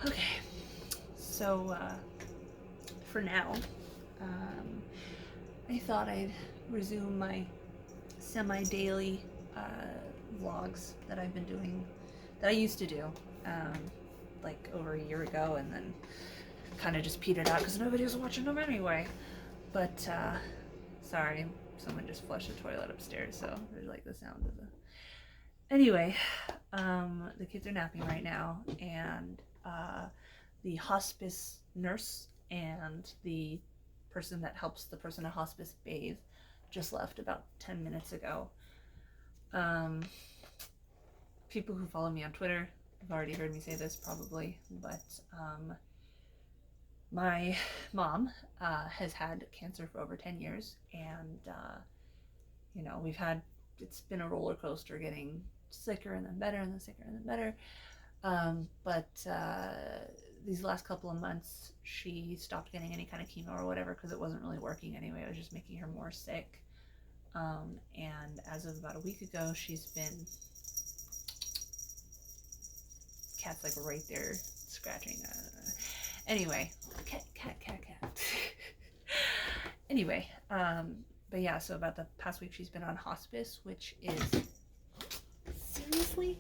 Okay, so for now, I thought I'd resume my semi-daily vlogs that I've been doing, that I used to do, um, like over a year ago, and then kind of just petered out because nobody was watching them anyway. But sorry, someone just flushed the toilet upstairs, so there's like the sound of the. Anyway, the kids are napping right now, and the hospice nurse and the person that helps the person in hospice bathe just left about 10 minutes ago. Um, People who follow me on Twitter have already heard me say this probably, but my mom has had cancer for over 10 years, and we've had, it's been a roller coaster getting sicker and then better and then sicker and then better. But these last couple of months, she stopped getting any kind of chemo or whatever because it wasn't really working anyway. It was just making her more sick. And as of about a week ago, she's been, cat's like right there scratching. Anyway, cat. Anyway, but yeah, so about the past week she's been on hospice, which is seriously,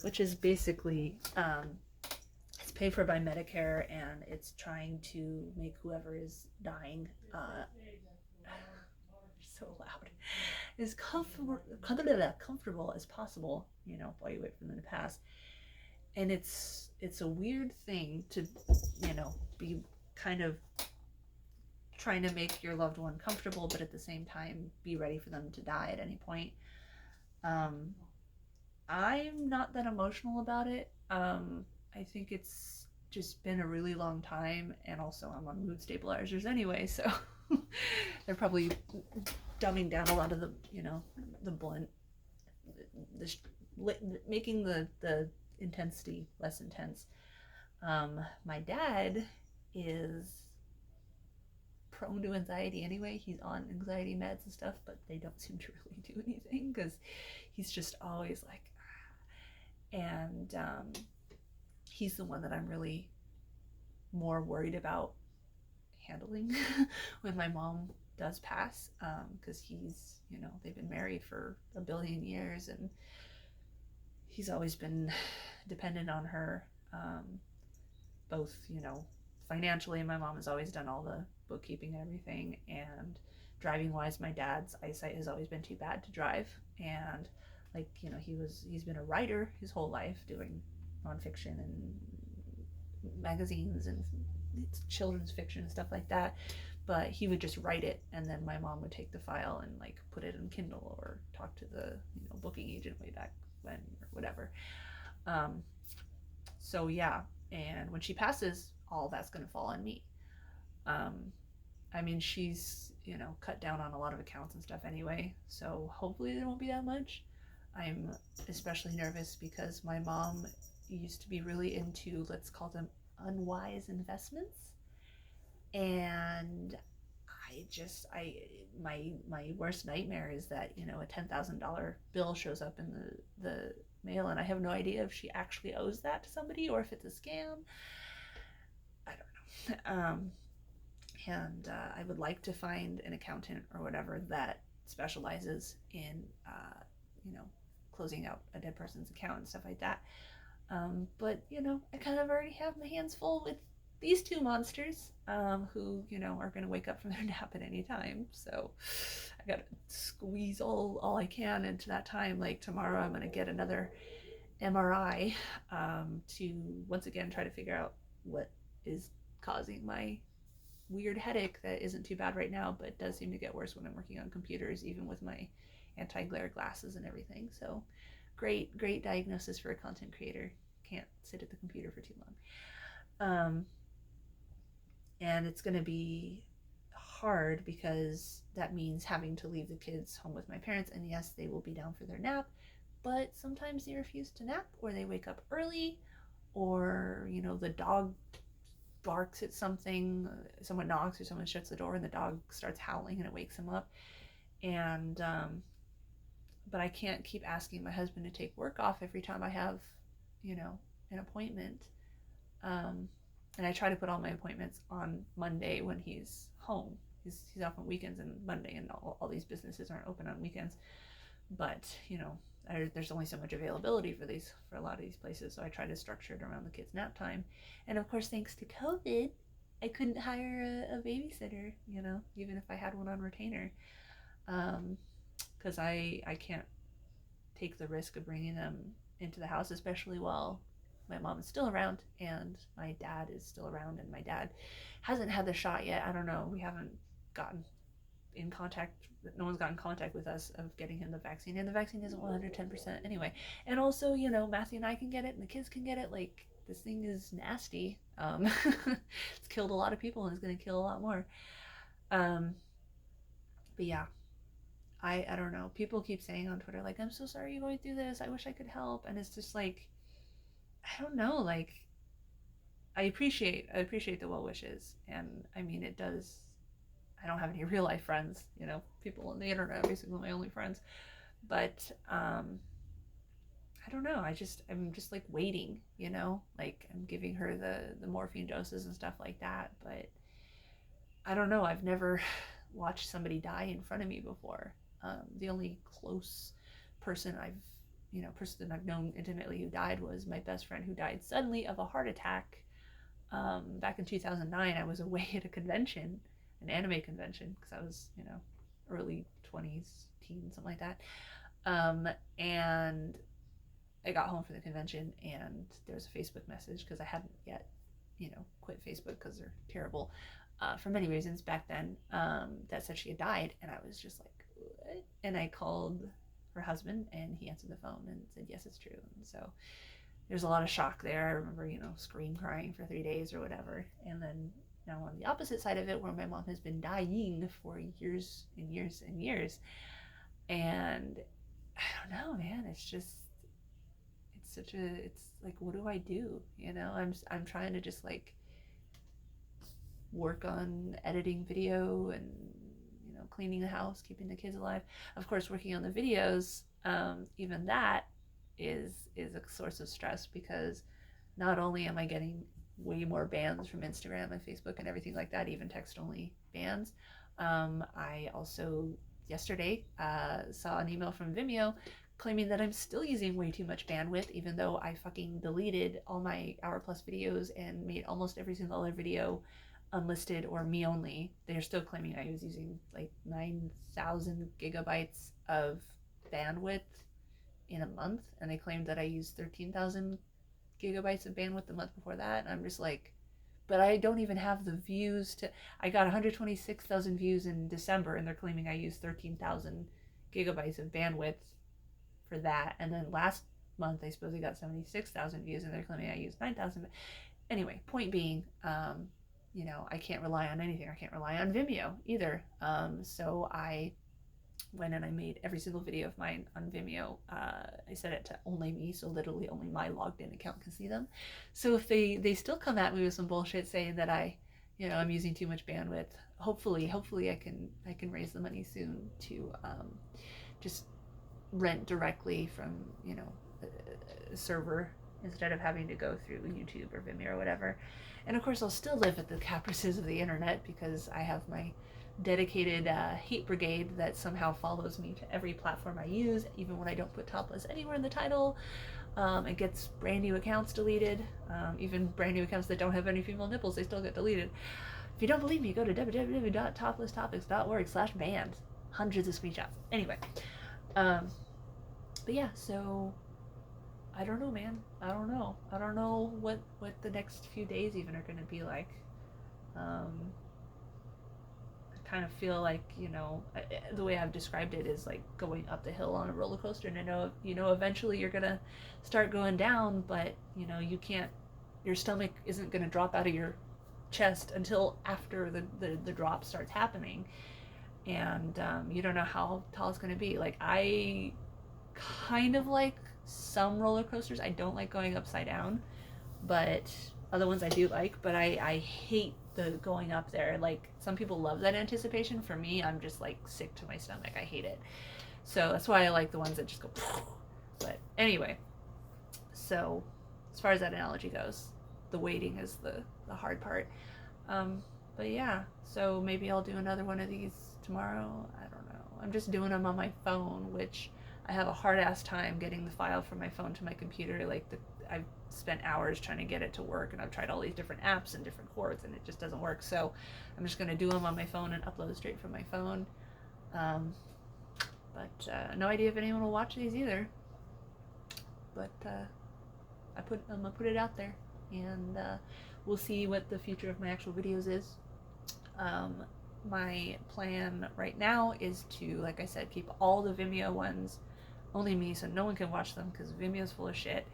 which is basically it's paid for by Medicare, and it's trying to make whoever is dying so loud, as comfortable as possible, while you wait for them to pass. And it's a weird thing to, be kind of trying to make your loved one comfortable, but at the same time be ready for them to die at any point. I'm not that emotional about it. I think it's just been a really long time, and also I'm on mood stabilizers anyway, so they're probably dumbing down a lot of the, the blunt, making the intensity less intense. My dad is prone to anxiety anyway. He's on anxiety meds and stuff, but they don't seem to really do anything because he's just always like, and he's the one that I'm really more worried about handling when my mom does pass, because he's, they've been married for a billion years, and he's always been dependent on her, both, financially. My mom has always done all the bookkeeping and everything, and driving wise, my dad's eyesight has always been too bad to drive, and like, he's been a writer his whole life, doing nonfiction and magazines and children's fiction and stuff like that, but he would just write it, and then my mom would take the file and like put it in Kindle or talk to the booking agent way back when or whatever. So yeah, and when she passes, all that's going to fall on me. I mean, she's cut down on a lot of accounts and stuff anyway, so hopefully there won't be that much. I'm especially nervous because my mom used to be really into, let's call them unwise investments, and my worst nightmare is that a $10,000 bill shows up in the mail, and I have no idea if she actually owes that to somebody or if it's a scam. I don't know. And I would like to find an accountant or whatever that specializes in closing out a dead person's account and stuff like that. But I kind of already have my hands full with these two monsters, who are going to wake up from their nap at any time. So I got to squeeze all I can into that time. Like tomorrow, I'm going to get another MRI, to once again try to figure out what is causing my weird headache that isn't too bad right now, but does seem to get worse when I'm working on computers, even with my anti-glare glasses and everything. So great diagnosis for a content creator. Can't sit at the computer for too long. And it's going to be hard because that means having to leave the kids home with my parents, and yes, they will be down for their nap, but sometimes they refuse to nap, or they wake up early, or the dog barks at something, someone knocks or someone shuts the door and the dog starts howling and it wakes him up. And but I can't keep asking my husband to take work off every time I have you know, an appointment. And I try to put all my appointments on Monday when he's home. He's off on weekends and Monday, and all these businesses aren't open on weekends. But, you know, there's only so much availability for a lot of these places, so I try to structure it around the kids' nap time. And of course, thanks to COVID, I couldn't hire a babysitter, you know, even if I had one on retainer, because I can't take the risk of bringing them into the house, especially while my mom is still around and my dad is still around, and my dad hasn't had the shot yet. I don't know. We haven't gotten in contact. No one's gotten in contact with us of getting him the vaccine, and the vaccine isn't 110% anyway. And also, you know, Matthew and I can get it, and the kids can get it. Like, this thing is nasty. It's killed a lot of people, and it's going to kill a lot more. But yeah, I don't know. People keep saying on Twitter, like, I'm so sorry you're going through this. I wish I could help. And it's just like, I don't know. Like, I appreciate the well wishes, and I mean, it does. I don't have any real life friends, you know. People on the internet are basically my only friends. But I don't know. I'm just like waiting, you know. Like, I'm giving her the morphine doses and stuff like that. But I don't know. I've never watched somebody die in front of me before. The only close person I've known intimately who died was my best friend, who died suddenly of a heart attack. Back in 2009, I was away at a convention, an anime convention, because I was, you know, early 20s, teens, something like that. And I got home from the convention, and there was a Facebook message, because I hadn't yet, you know, quit Facebook because they're terrible for many reasons back then, that said she had died. And I was just like, what? And I called her husband, and he answered the phone and said, yes, it's true. And so there's a lot of shock there. I remember, you know, crying for 3 days or whatever. And then now on the opposite side of it, where my mom has been dying for years and years and years. And I don't know, man, it's like, what do I do? You know, I'm trying to just like work on editing video and, you know, cleaning the house, keeping the kids alive. Of course, working on the videos, even that is a source of stress, because not only am I getting way more bans from Instagram and Facebook and everything like that, even text only bans, I also yesterday saw an email from Vimeo claiming that I'm still using way too much bandwidth, even though I fucking deleted all my hour plus videos and made almost every single other video unlisted or me only. They're still claiming I was using like 9,000 gigabytes of bandwidth in a month, and they claimed that I used 13,000 gigabytes of bandwidth the month before that. And I'm just like, but I don't even have the views to. I got 126,000 views in December, and they're claiming I used 13,000 gigabytes of bandwidth for that. And then last month I suppose I got 76,000 views, and they're claiming I used 9,000. Anyway, point being, you know, I can't rely on anything. I can't rely on Vimeo either. So I went and I made every single video of mine on Vimeo. I set it to only me, so literally only my logged in account can see them. So if they still come at me with some bullshit saying that I'm using too much bandwidth, hopefully I can raise the money soon to just rent directly from, you know, a server, instead of having to go through YouTube or Vimeo or whatever. And of course I'll still live at the caprices of the internet, because I have my dedicated hate brigade that somehow follows me to every platform I use, even when I don't put Topless anywhere in the title. It gets brand new accounts deleted, even brand new accounts that don't have any female nipples, they still get deleted. If you don't believe me, go to www.toplesstopics.org/banned. Hundreds of screenshots. Anyway, but yeah, so I don't know, man. I don't know what the next few days even are going to be like. I kind of feel like, you know, the way I've described it is like going up the hill on a roller coaster, and I know, you know, eventually you're going to start going down, but, you know, your stomach isn't going to drop out of your chest until after the drop starts happening. And you don't know how tall it's going to be. Like, I kind of like some roller coasters. I don't like going upside down, but other ones I do like. But I hate the going up there. Like, some people love that anticipation. For me, I'm just like sick to my stomach. I hate it. So that's why I like the ones that just go. But anyway, so as far as that analogy goes. The waiting is the hard part. But yeah, so maybe I'll do another one of these tomorrow. I don't know. I'm just doing them on my phone, which I have a hard ass time getting the file from my phone to my computer. Like I've spent hours trying to get it to work, and I've tried all these different apps and different cords, and it just doesn't work. So I'm just gonna do them on my phone and upload straight from my phone. But no idea if anyone will watch these either. But I'm gonna put it out there, and we'll see what the future of my actual videos is. My plan right now is to, like I said, keep all the Vimeo ones only me, so no one can watch them because Vimeo's full of shit.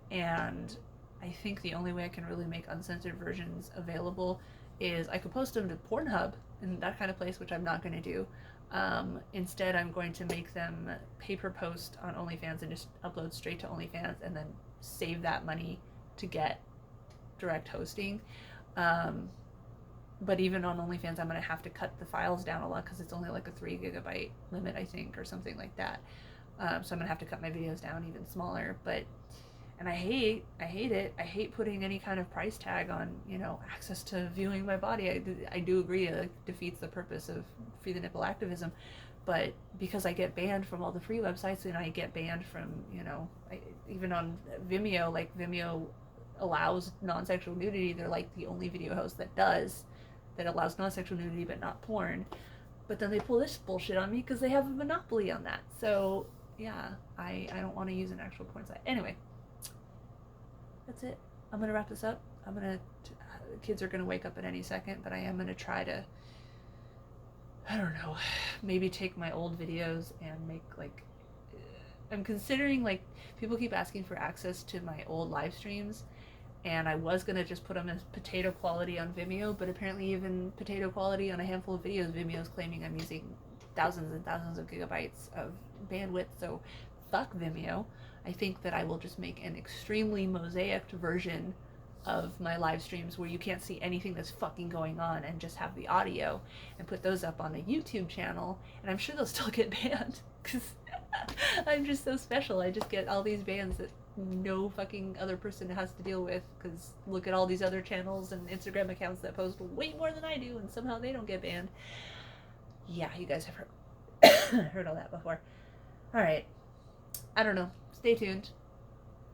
And I think the only way I can really make uncensored versions available is I could post them to Pornhub and that kind of place, which I'm not going to do. Instead, I'm going to make them pay-per-post on OnlyFans and just upload straight to OnlyFans and then save that money to get direct hosting. But even on OnlyFans, I'm going to have to cut the files down a lot because it's only like a 3 gigabyte limit, I think, or something like that. So I'm going to have to cut my videos down even smaller. And I hate it. I hate putting any kind of price tag on, access to viewing my body. I do agree it defeats the purpose of free the nipple activism. But because I get banned from all the free websites, and I get banned from, even on Vimeo, like Vimeo allows non-sexual nudity. They're like the only video host that allows non-sexual nudity but not porn. But then they pull this bullshit on me because they have a monopoly on that. So yeah, I don't want to use an actual porn site. Anyway, that's it. I'm gonna wrap this up. Kids are gonna wake up at any second, but I am gonna try to, I don't know, maybe take my old videos and make I'm considering, people keep asking for access to my old live streams, and I was gonna just put them as potato quality on Vimeo, but apparently even potato quality on a handful of videos, Vimeo's claiming I'm using thousands and thousands of gigabytes of bandwidth, so fuck Vimeo. I think that I will just make an extremely mosaicked version of my live streams where you can't see anything that's fucking going on and just have the audio, and put those up on the YouTube channel, and I'm sure they'll still get banned because I'm just so special. I just get all these bans that no fucking other person has to deal with, because look at all these other channels and Instagram accounts that post way more than I do and somehow they don't get banned. Yeah, you guys have heard all that before. Alright, I don't know, stay tuned.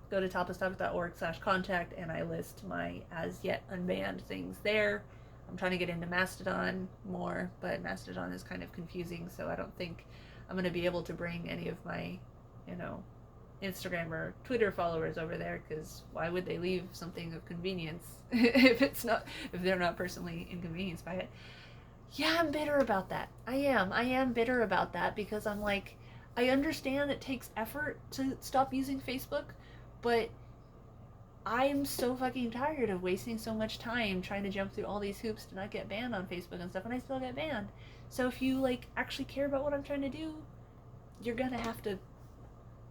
Go to topless.org/contact and I list my as yet unbanned things there. I'm trying to get into Mastodon more, but Mastodon is kind of confusing, so I don't think I'm going to be able to bring any of my, Instagram or Twitter followers over there, because why would they leave something of convenience if they're not personally inconvenienced by it? Yeah, I'm bitter about that. I am bitter about that, because I'm like, I understand it takes effort to stop using Facebook, but I'm so fucking tired of wasting so much time trying to jump through all these hoops to not get banned on Facebook and stuff, and I still get banned. So if you actually care about what I'm trying to do, you're gonna have to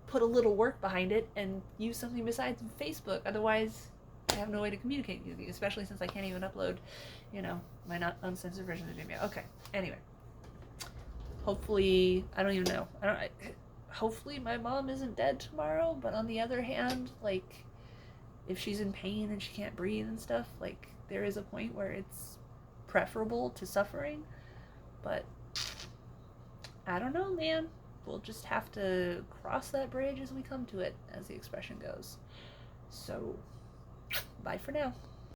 put a little work behind it and use something besides Facebook. Otherwise, I have no way to communicate with you, especially since I can't even upload, my not uncensored version of Vimeo. Okay, anyway. Hopefully, I don't even know. Hopefully my mom isn't dead tomorrow, but on the other hand, if she's in pain and she can't breathe and stuff, there is a point where it's preferable to suffering. But I don't know, man. We'll just have to cross that bridge as we come to it, as the expression goes. So, bye for now.